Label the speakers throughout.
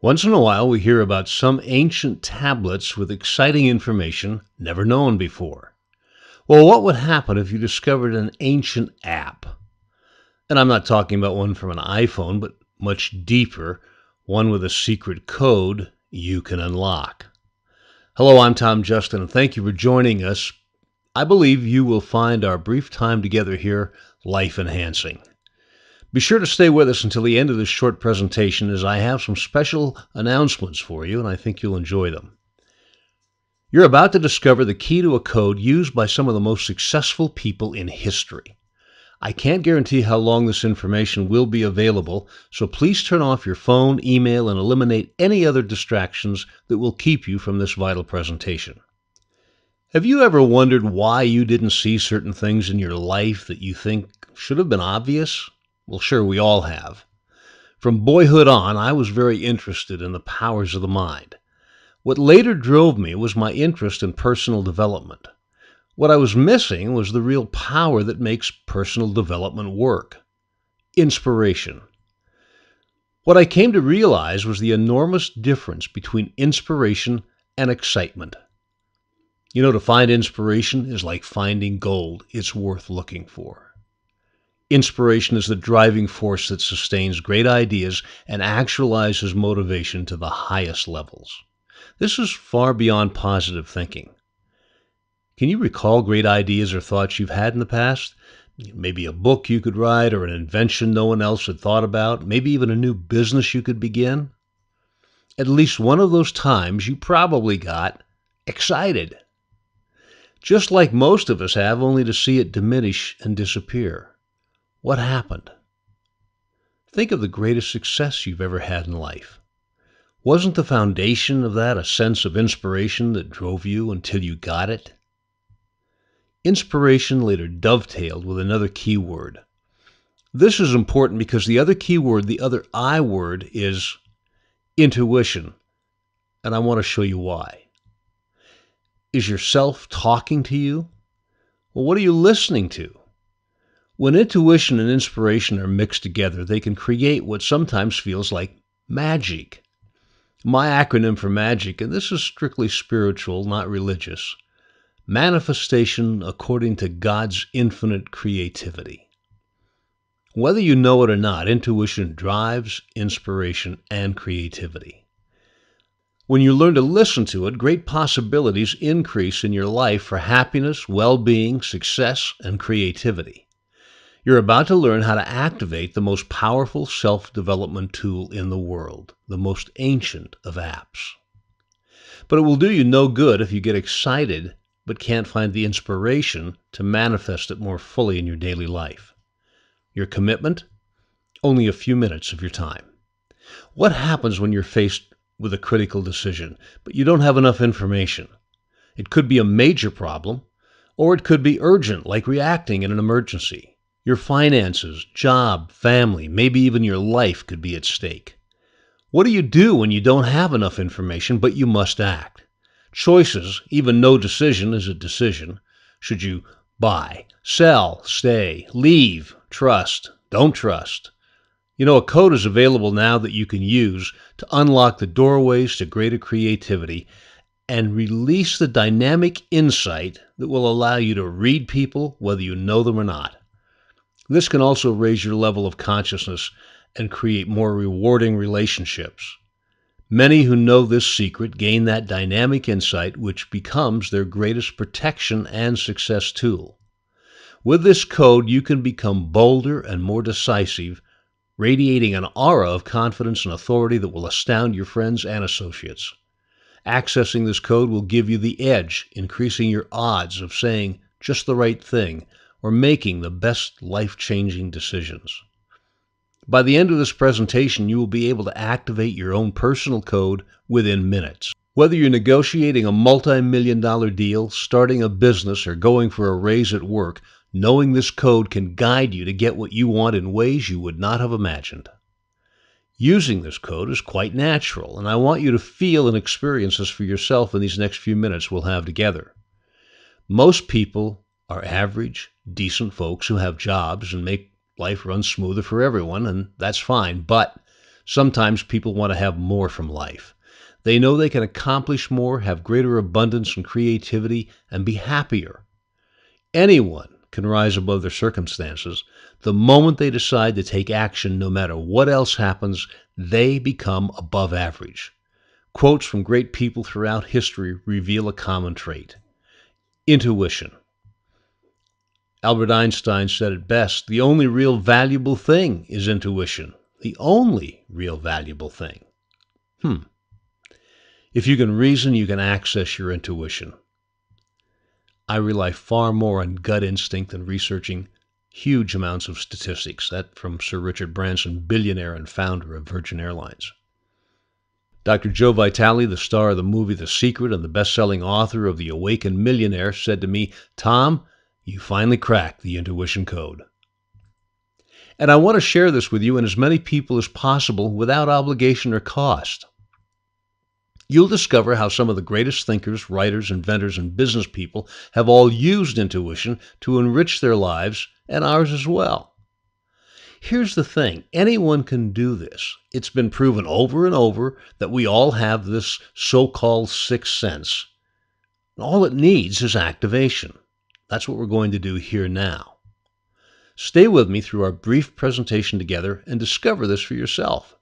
Speaker 1: Once in a while, we hear about some ancient tablets with exciting information never known before. Well, what would happen if you discovered an ancient app? And I'm not talking about one from an iPhone, but much deeper, one with a secret code you can unlock. Hello, I'm Tom Justin, and thank you for joining us. I believe you will find our brief time together here life-enhancing. Be sure to stay with us until the end of this short presentation, as I have some special announcements for you, and I think you'll enjoy them. You're about to discover the key to a code used by some of the most successful people in history. I can't guarantee how long this information will be available, so please turn off your phone, email, and eliminate any other distractions that will keep you from this vital presentation. Have you ever wondered why you didn't see certain things in your life that you think should have been obvious? Well, sure, we all have. From boyhood on, I was very interested in the powers of the mind. What later drove me was my interest in personal development. What I was missing was the real power that makes personal development work: inspiration. What I came to realize was the enormous difference between inspiration and excitement. You know, to find inspiration is like finding gold. It's worth looking for. Inspiration is the driving force that sustains great ideas and actualizes motivation to the highest levels. This is far beyond positive thinking. Can you recall great ideas or thoughts you've had in the past? Maybe a book you could write, or an invention no one else had thought about, maybe even a new business you could begin. At least one of those times you probably got excited. Just like most of us have, only to see it diminish and disappear. What happened? Think of the greatest success you've ever had in life. Wasn't the foundation of that a sense of inspiration that drove you until you got it? Inspiration later dovetailed with another key word. This is important because the other key word, the other I word, is intuition, and I want to show you why. Is yourself talking to you? Well, what are you listening to? When intuition and inspiration are mixed together, they can create what sometimes feels like magic. My acronym for magic, and this is strictly spiritual, not religious: manifestation according to God's infinite creativity. Whether you know it or not, intuition drives inspiration and creativity. When you learn to listen to it, great possibilities increase in your life for happiness, well-being, success, and creativity. You're about to learn how to activate the most powerful self-development tool in the world, the most ancient of apps. But it will do you no good if you get excited but can't find the inspiration to manifest it more fully in your daily life. Your commitment? Only a few minutes of your time. What happens when you're faced with a critical decision, but you don't have enough information? It could be a major problem, or it could be urgent, like reacting in an emergency. Your finances, job, family, maybe even your life could be at stake. What do you do when you don't have enough information, but you must act? Choices, even no decision is a decision. Should you buy, sell, stay, leave, trust, don't trust? You know, a code is available now that you can use to unlock the doorways to greater creativity and release the dynamic insight that will allow you to read people whether you know them or not. This can also raise your level of consciousness and create more rewarding relationships. Many who know this secret gain that dynamic insight, which becomes their greatest protection and success tool. With this code, you can become bolder and more decisive, radiating an aura of confidence and authority that will astound your friends and associates. Accessing this code will give you the edge, increasing your odds of saying just the right thing or making the best life-changing decisions. By the end of this presentation, you will be able to activate your own personal code within minutes. Whether you're negotiating a multi-million-dollar deal, starting a business, or going for a raise at work, knowing this code can guide you to get what you want in ways you would not have imagined. Using this code is quite natural, and I want you to feel and experience this for yourself in these next few minutes we'll have together. Most people are average, decent folks who have jobs and make life run smoother for everyone, and that's fine. But Sometimes people want to have more from life. They know they can accomplish more, have greater abundance and creativity, and be happier. Anyone can rise above their circumstances. The moment they decide to take action, no matter what else happens, they become above average. Quotes from great people throughout history reveal a common trait: intuition. Albert Einstein said it best: the only real valuable thing is intuition. The only real valuable thing. If you can reason, you can access your intuition. I rely far more on gut instinct than researching huge amounts of statistics. That from Sir Richard Branson, billionaire and founder of Virgin Airlines. Dr. Joe Vitale, the star of the movie The Secret and the best-selling author of The Awakened Millionaire, said to me, "Tom, you finally cracked the intuition code." And I want to share this with you and as many people as possible without obligation or cost. You'll discover how some of the greatest thinkers, writers, inventors, and business people have all used intuition to enrich their lives and ours as well. Here's the thing: anyone can do this. It's been proven over and over that we all have this so-called sixth sense. All it needs is activation. That's what we're going to do here now. Stay with me through our brief presentation together and discover this for yourself.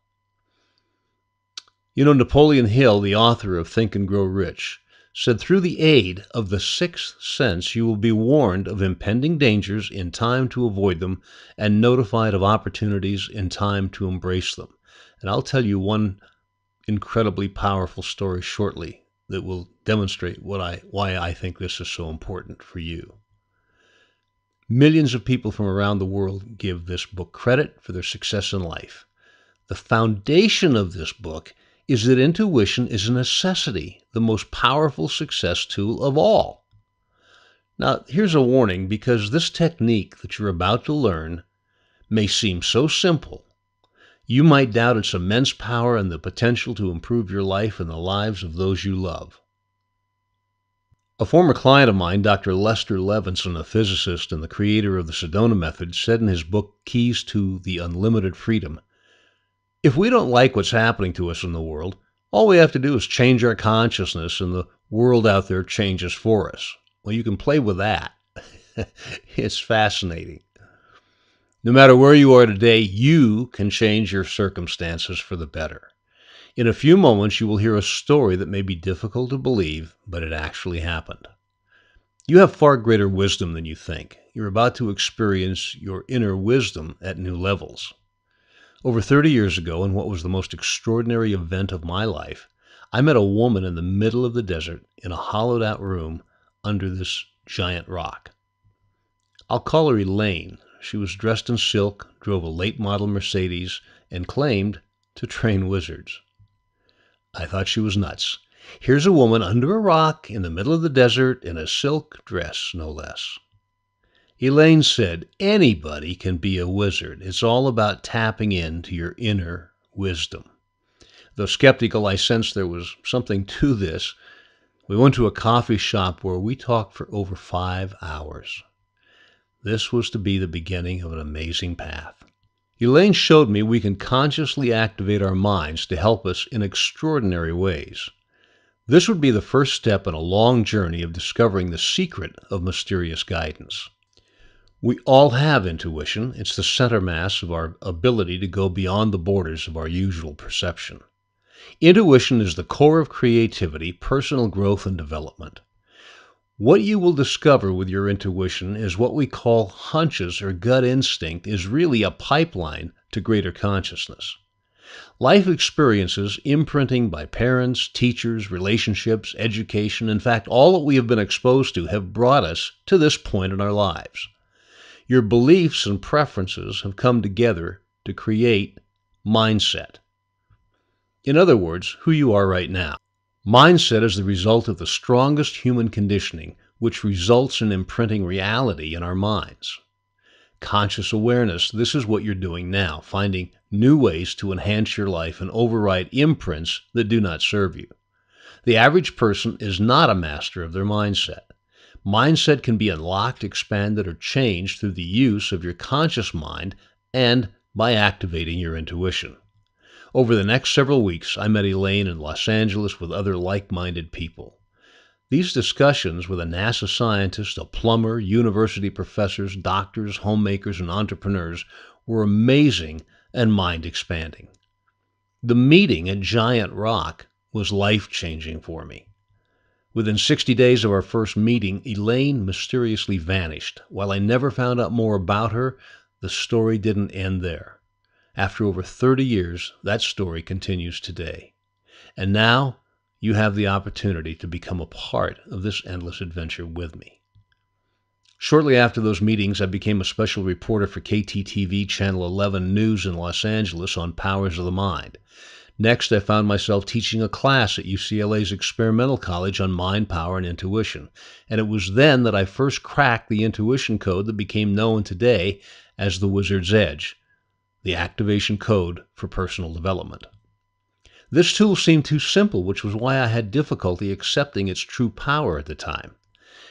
Speaker 1: You know, Napoleon Hill, the author of Think and Grow Rich, said through the aid of the sixth sense you will be warned of impending dangers in time to avoid them and notified of opportunities in time to embrace them. And I'll tell you one incredibly powerful story shortly that will demonstrate why I think this is so important for you. Millions of people from around the world give this book credit for their success in life. The foundation of this book is that intuition is a necessity, the most powerful success tool of all. Now, here's a warning, because this technique that you're about to learn may seem so simple. You might doubt its immense power and the potential to improve your life and the lives of those you love. A former client of mine, Dr. Lester Levinson, a physicist and the creator of the Sedona method, said in his book, Keys to the Unlimited Freedom, if we don't like what's happening to us in the world, all we have to do is change our consciousness and the world out there changes for us. Well, you can play with that. It's fascinating. No matter where you are today, you can change your circumstances for the better. In a few moments, you will hear a story that may be difficult to believe, but it actually happened. You have far greater wisdom than you think. You're about to experience your inner wisdom at new levels. Over 30 years ago, in what was the most extraordinary event of my life, I met a woman in the middle of the desert in a hollowed-out room under this giant rock. I'll call her Elaine. She was dressed in silk, drove a late-model Mercedes, and claimed to train wizards. I thought she was nuts. Here's a woman under a rock in the middle of the desert in a silk dress, no less. Elaine said, anybody can be a wizard. It's all about tapping into your inner wisdom. Though skeptical, I sensed there was something to this. We went to a coffee shop where we talked for over 5 hours. This was to be the beginning of an amazing path. Elaine showed me we can consciously activate our minds to help us in extraordinary ways. This would be the first step in a long journey of discovering the secret of mysterious guidance. We all have intuition. It's the center mass of our ability to go beyond the borders of our usual perception. Intuition is the core of creativity, personal growth, and development. What you will discover with your intuition is what we call hunches or gut instinct is really a pipeline to greater consciousness. Life experiences, imprinting by parents, teachers, relationships, education, in fact, all that we have been exposed to have brought us to this point in our lives. Your beliefs and preferences have come together to create mindset. In other words, who you are right now. Mindset is the result of the strongest human conditioning, which results in imprinting reality in our minds. Conscious awareness, this is what you're doing now, finding new ways to enhance your life and override imprints that do not serve you. The average person is not a master of their mindset. Mindset can be unlocked, expanded, or changed through the use of your conscious mind and by activating your intuition. Over the next several weeks, I met Elaine in Los Angeles with other like-minded people. These discussions with a NASA scientist, a plumber, university professors, doctors, homemakers, and entrepreneurs were amazing and mind-expanding. The meeting at Giant Rock was life-changing for me. Within 60 days of our first meeting, Elaine mysteriously vanished. While I never found out more about her, the story didn't end there. After over 30 years, that story continues today. And now, you have the opportunity to become a part of this endless adventure with me. Shortly after those meetings, I became a special reporter for KTTV Channel 11 News in Los Angeles on powers of the mind. Next, I found myself teaching a class at UCLA's Experimental College on mind, power, and intuition. And it was then that I first cracked the intuition code that became known today as the Wizard's Edge, the activation code for personal development. This tool seemed too simple, which was why I had difficulty accepting its true power at the time.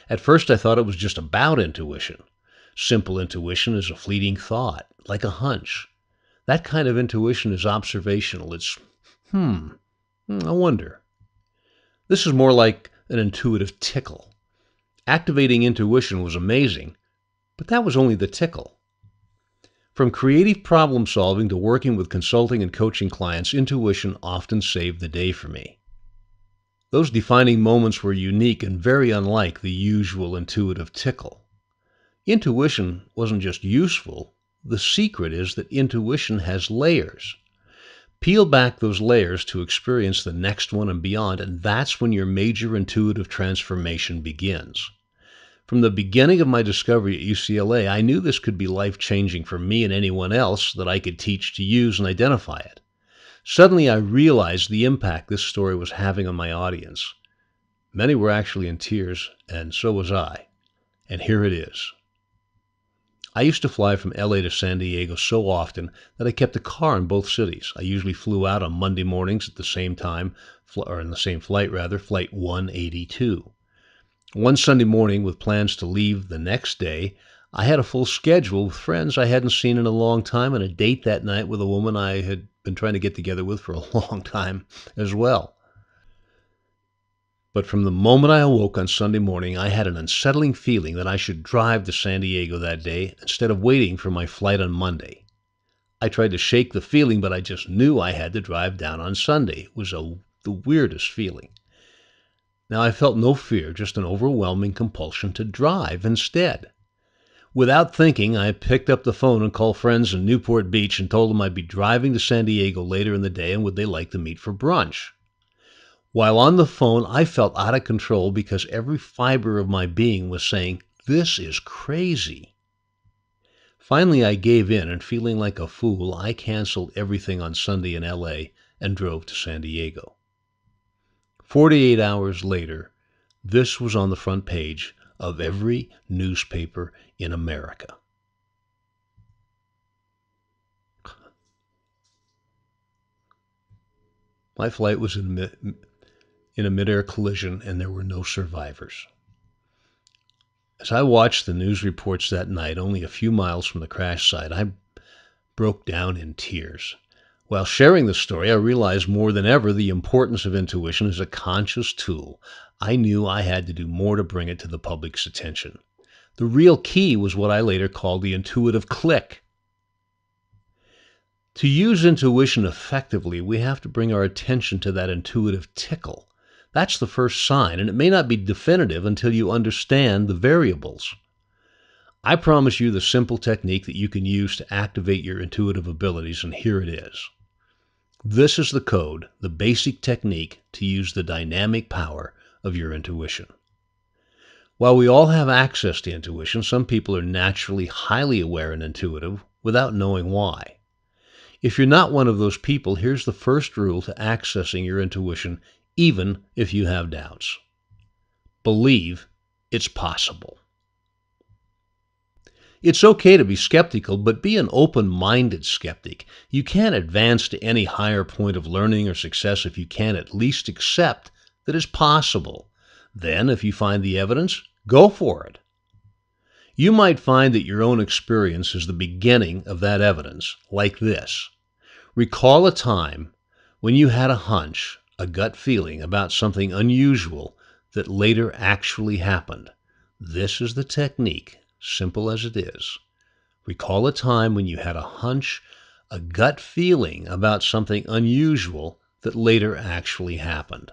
Speaker 1: At first, I thought it was just about intuition. Simple intuition is a fleeting thought, like a hunch. That kind of intuition is observational. It's, I wonder. This is more like an intuitive tickle. Activating intuition was amazing, but that was only the tickle. From creative problem solving to working with consulting and coaching clients, intuition often saved the day for me. Those defining moments were unique and very unlike the usual intuitive tickle. Intuition wasn't just useful. The secret is that intuition has layers. Peel back those layers to experience the next one and beyond, and that's when your major intuitive transformation begins. From the beginning of my discovery at UCLA, I knew this could be life-changing for me and anyone else that I could teach to use and identify it. Suddenly, I realized the impact this story was having on my audience. Many were actually in tears, and so was I. And here it is. I used to fly from LA to San Diego so often that I kept a car in both cities. I usually flew out on Monday mornings at the same time, or in the same flight rather, Flight 182. One Sunday morning, with plans to leave the next day, I had a full schedule with friends I hadn't seen in a long time and a date that night with a woman I had been trying to get together with for a long time as well. But from the moment I awoke on Sunday morning, I had an unsettling feeling that I should drive to San Diego that day instead of waiting for my flight on Monday. I tried to shake the feeling, but I just knew I had to drive down on Sunday. It was the weirdest feeling. Now, I felt no fear, just an overwhelming compulsion to drive instead. Without thinking, I picked up the phone and called friends in Newport Beach and told them I'd be driving to San Diego later in the day and would they like to meet for brunch. While on the phone, I felt out of control because every fiber of my being was saying, "This is crazy." Finally, I gave in, and feeling like a fool, I canceled everything on Sunday in LA and drove to San Diego. 48 hours later, this was on the front page of every newspaper in America. My flight was in a mid-air collision, and there were no survivors. As I watched the news reports that night, only a few miles from the crash site, I broke down in tears. While sharing the story, I realized more than ever the importance of intuition as a conscious tool. I knew I had to do more to bring it to the public's attention. The real key was what I later called the intuitive click. To use intuition effectively, we have to bring our attention to that intuitive tickle. That's the first sign, and it may not be definitive until you understand the variables. I promise you the simple technique that you can use to activate your intuitive abilities, and here it is. This is the code, the basic technique to use the dynamic power of your intuition. While we all have access to intuition, some people are naturally highly aware and intuitive without knowing why. If you're not one of those people, here's the first rule to accessing your intuition, even if you have doubts. Believe it's possible. It's okay to be skeptical, but be an open-minded skeptic. You can't advance to any higher point of learning or success if you can't at least accept that it's possible. Then, if you find the evidence, go for it. You might find that your own experience is the beginning of that evidence, like this. Recall a time when you had a hunch, a gut feeling about something unusual that later actually happened. This is the technique, simple as it is. Recall a time when you had a hunch, a gut feeling about something unusual that later actually happened.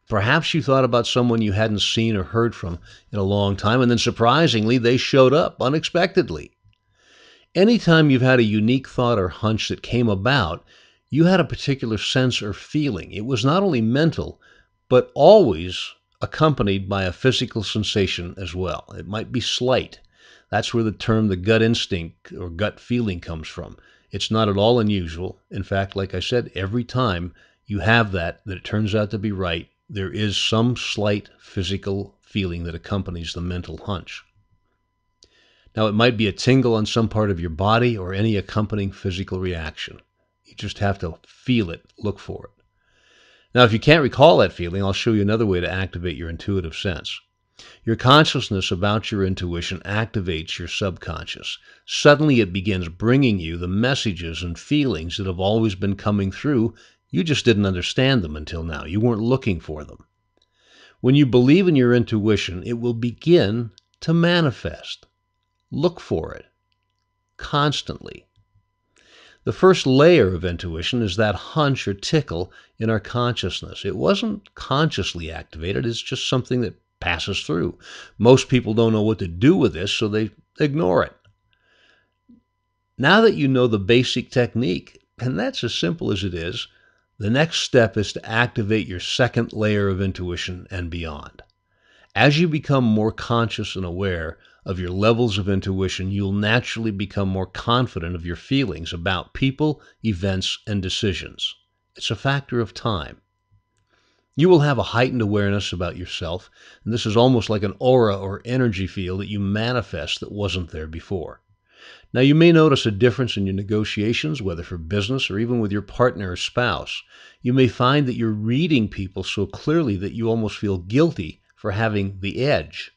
Speaker 1: Perhaps you thought about someone you hadn't seen or heard from in a long time, and then surprisingly, they showed up unexpectedly. Anytime you've had a unique thought or hunch that came about, you had a particular sense or feeling. It was not only mental, but always accompanied by a physical sensation as well. It might be slight. That's where the term the gut instinct or gut feeling comes from. It's not at all unusual. In fact, like I said, every time you have that it turns out to be right, there is some slight physical feeling that accompanies the mental hunch. Now, it might be a tingle on some part of your body or any accompanying physical reaction. You just have to feel it, look for it. Now, if you can't recall that feeling, I'll show you another way to activate your intuitive sense. Your consciousness about your intuition activates your subconscious. Suddenly, it begins bringing you the messages and feelings that have always been coming through. You just didn't understand them until now. You weren't looking for them. When you believe in your intuition, it will begin to manifest. Look for it constantly. The first layer of intuition is that hunch or tickle in our consciousness. It wasn't consciously activated, it's just something that passes through. Most people don't know what to do with this, so they ignore it. Now that you know the basic technique, and that's as simple as it is, the next step is to activate your second layer of intuition and beyond. As you become more conscious and aware of your levels of intuition, you'll naturally become more confident of your feelings about people, events, and decisions. It's a factor of time. You will have a heightened awareness about yourself, and this is almost like an aura or energy field that you manifest that wasn't there before. Now, you may notice a difference in your negotiations, whether for business or even with your partner or spouse. You may find that you're reading people so clearly that you almost feel guilty for having the edge.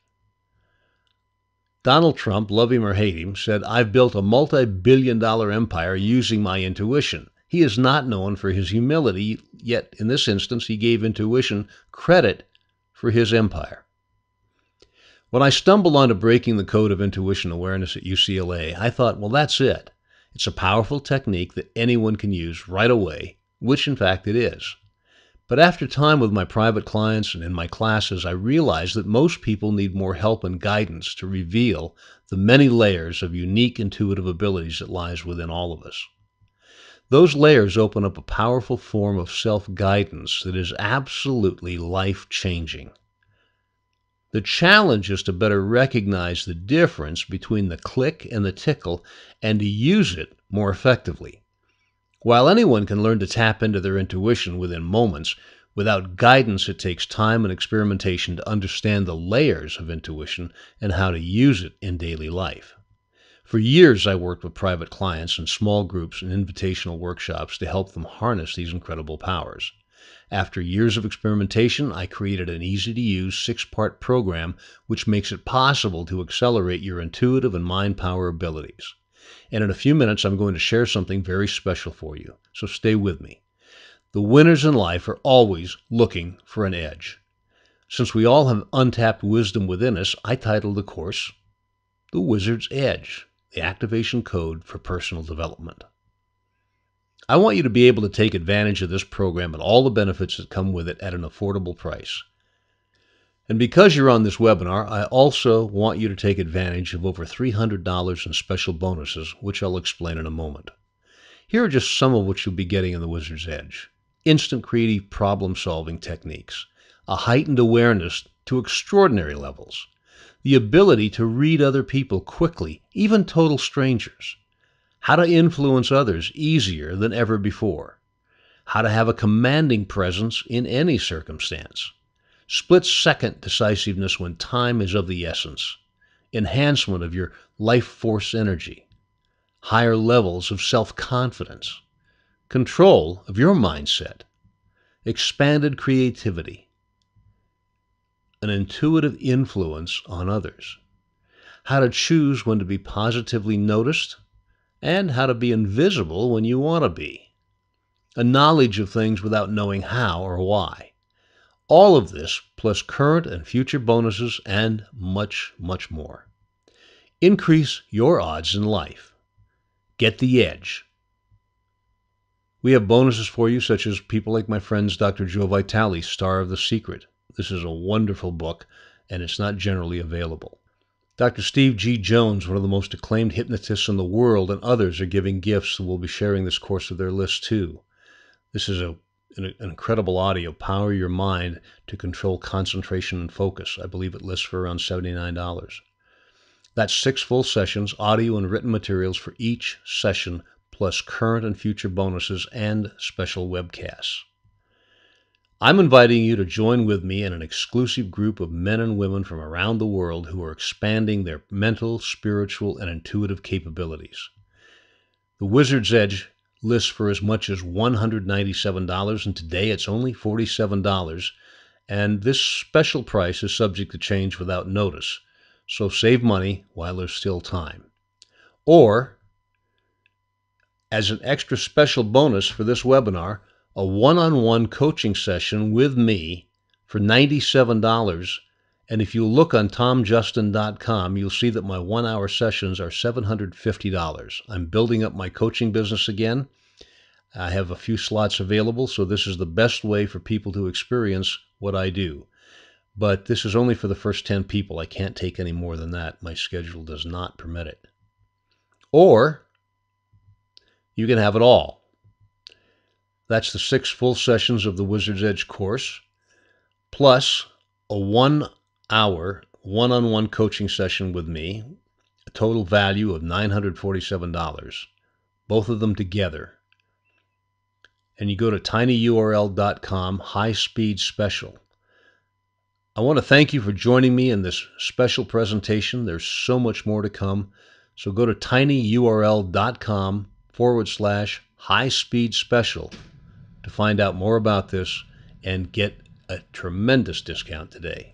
Speaker 1: Donald Trump, love him or hate him, said, "I've built a multi-billion-dollar empire using my intuition." He is not known for his humility, yet in this instance he gave intuition credit for his empire. When I stumbled onto breaking the code of intuition awareness at UCLA, I thought, well, that's it. It's a powerful technique that anyone can use right away, which in fact it is. But after time with my private clients and in my classes, I realized that most people need more help and guidance to reveal the many layers of unique intuitive abilities that lies within all of us. Those layers open up a powerful form of self-guidance that is absolutely life-changing. The challenge is to better recognize the difference between the click and the tickle and to use it more effectively. While anyone can learn to tap into their intuition within moments, without guidance it takes time and experimentation to understand the layers of intuition and how to use it in daily life. For years I worked with private clients in small groups and invitational workshops to help them harness these incredible powers. After years of experimentation, I created an easy-to-use 6-part program which makes it possible to accelerate your intuitive and mind power abilities. And in a few minutes, I'm going to share something very special for you, so stay with me. The winners in life are always looking for an edge. Since we all have untapped wisdom within us, I titled the course, The Wizard's Edge, the Activation Code for Personal Development. I want you to be able to take advantage of this program and all the benefits that come with it at an affordable price. And because you're on this webinar, I also want you to take advantage of over $300 in special bonuses, which I'll explain in a moment. Here are just some of what you'll be getting in the Wizard's Edge. Instant creative problem-solving techniques, a heightened awareness to extraordinary levels, the ability to read other people quickly, even total strangers, how to influence others easier than ever before, how to have a commanding presence in any circumstance, split-second decisiveness when time is of the essence, enhancement of your life force energy, higher levels of self-confidence, control of your mindset, expanded creativity, an intuitive influence on others, how to choose when to be positively noticed, and how to be invisible when you want to be. a knowledge of things without knowing how or why. All of this, plus current and future bonuses and much, much more. Increase your odds in life. Get the edge. We have bonuses for you, such as people like my friends Dr. Joe Vitale, Star of the Secret. This is a wonderful book, and it's not generally available. Dr. Steve G. Jones, one of the most acclaimed hypnotists in the world, and others are giving gifts and will be sharing this course with their list too. This is an incredible audio, Power Your Mind to Control Concentration and Focus. I believe it lists for around $79. That's 6 full sessions, audio and written materials for each session, plus current and future bonuses and special webcasts. I'm inviting you to join with me in an exclusive group of men and women from around the world who are expanding their mental, spiritual, and intuitive capabilities. The Wizard's Edge lists for as much as $197, and today it's only $47, and this special price is subject to change without notice, so save money while there's still time. Or, as an extra special bonus for this webinar, a one-on-one coaching session with me for $97. And if you look on tomjustin.com, you'll see that my 1-hour sessions are $750. I'm building up my coaching business again. I have a few slots available, so this is the best way for people to experience what I do. But this is only for the first 10 people. I can't take any more than that. My schedule does not permit it. Or you can have it all. That's the 6 full sessions of the Wizard's Edge course, plus a 1-hour one-on-one coaching session with me, a total value of $947, both of them together. And you go to tinyurl.com, high-speed special. I want to thank you for joining me in this special presentation. There's so much more to come. So go to tinyurl.com/high-speed special to find out more about this and get a tremendous discount today.